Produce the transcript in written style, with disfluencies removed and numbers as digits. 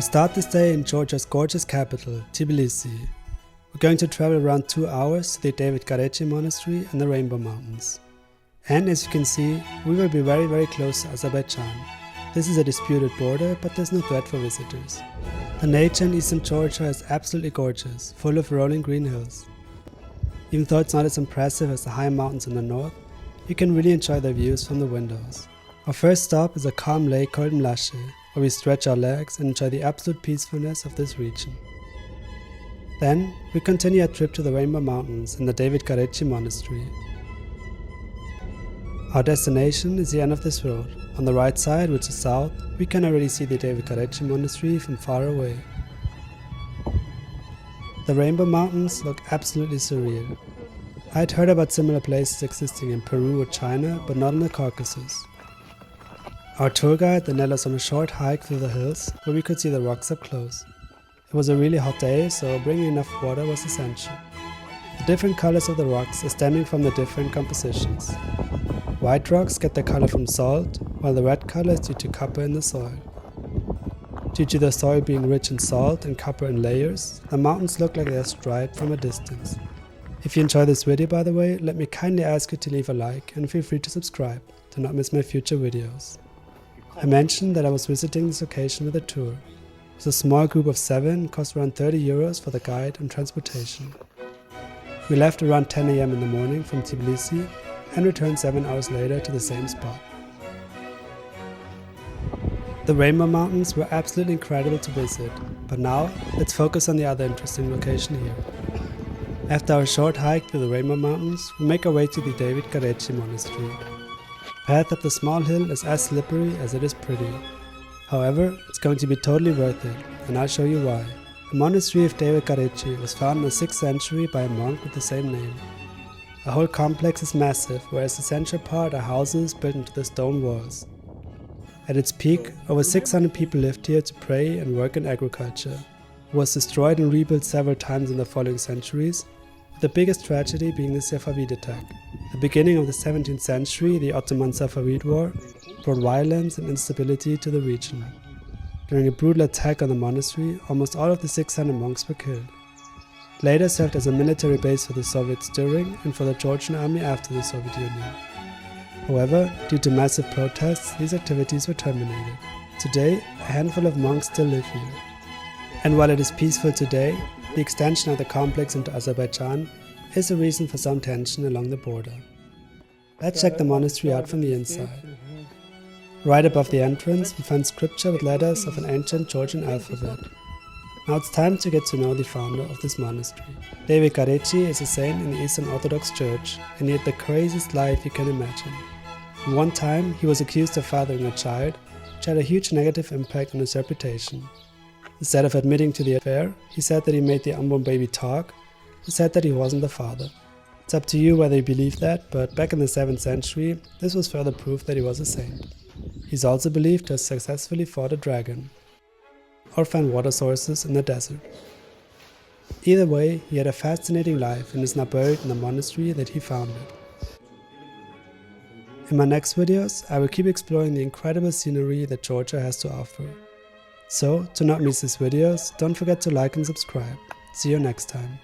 We start this day in Georgia's gorgeous capital, Tbilisi. We're going to travel around 2 hours to the Gareji Monastery and the Rainbow Mountains. And as you can see, we will be very close to Azerbaijan. This is a disputed border, but there's no threat for visitors. The nature in eastern Georgia is absolutely gorgeous, full of rolling green hills. Even though it's not as impressive as the high mountains in the north, you can really enjoy the views from the windows. Our first stop is a calm lake called Mlashe, where we stretch our legs and enjoy the absolute peacefulness of this region. Then, we continue our trip to the Rainbow Mountains and the Gareji Monastery. Our destination is the end of this road. On the right side, which is south, we can already see the Gareji Monastery from far away. The Rainbow Mountains look absolutely surreal. I had heard about similar places existing in Peru or China, but not in the Caucasus. Our tour guide then led us on a short hike through the hills, where we could see the rocks up close. It was a really hot day, so bringing enough water was essential. The different colors of the rocks are stemming from the different compositions. White rocks get their color from salt, while the red color is due to copper in the soil. Due to the soil being rich in salt and copper in layers, the mountains look like they are striped from a distance. If you enjoy this video, by the way, let me kindly ask you to leave a like and feel free to subscribe to not miss my future videos. I mentioned that I was visiting this location with a tour. It was a small group of 7, cost around 30 euros for the guide and transportation. We left around 10 AM in the morning from Tbilisi and returned 7 hours later to the same spot. The Rainbow Mountains were absolutely incredible to visit, but now let's focus on the other interesting location here. After our short hike through the Rainbow Mountains, we make our way to the Gareji Monastery. The path up the small hill is as slippery as it is pretty. However, it's going to be totally worth it, and I'll show you why. The monastery of Gareji was founded in the 6th century by a monk with the same name. The whole complex is massive, whereas the central part are houses built into the stone walls. At its peak, over 600 people lived here to pray and work in agriculture. It was destroyed and rebuilt several times in the following centuries, with the biggest tragedy being the Safavid attack. At the beginning of the 17th century, the Ottoman-Safavid War brought violence and instability to the region. During a brutal attack on the monastery, almost all of the 600 monks were killed. It later served as a military base for the Soviets during and for the Georgian army after the Soviet Union. However, due to massive protests, these activities were terminated. Today, a handful of monks still live here. And while it is peaceful today, the extension of the complex into Azerbaijan is a reason for some tension along the border. Let's check the monastery out from the inside. Right above the entrance, we find scripture with letters of an ancient Georgian alphabet. Now it's time to get to know the founder of this monastery. Gareji is a saint in the Eastern Orthodox Church, and he had the craziest life you can imagine. At one time, he was accused of fathering a child, which had a huge negative impact on his reputation. Instead of admitting to the affair, he said that he made the unborn baby talk, and said that he wasn't the father. It's up to you whether you believe that, but back in the 7th century, this was further proof that he was a saint. He's also believed to have successfully fought a dragon, or found water sources in the desert. Either way, he had a fascinating life and is now buried in the monastery that he founded. In my next videos, I will keep exploring the incredible scenery that Georgia has to offer. So, to not miss these videos, don't forget to like and subscribe. See you next time.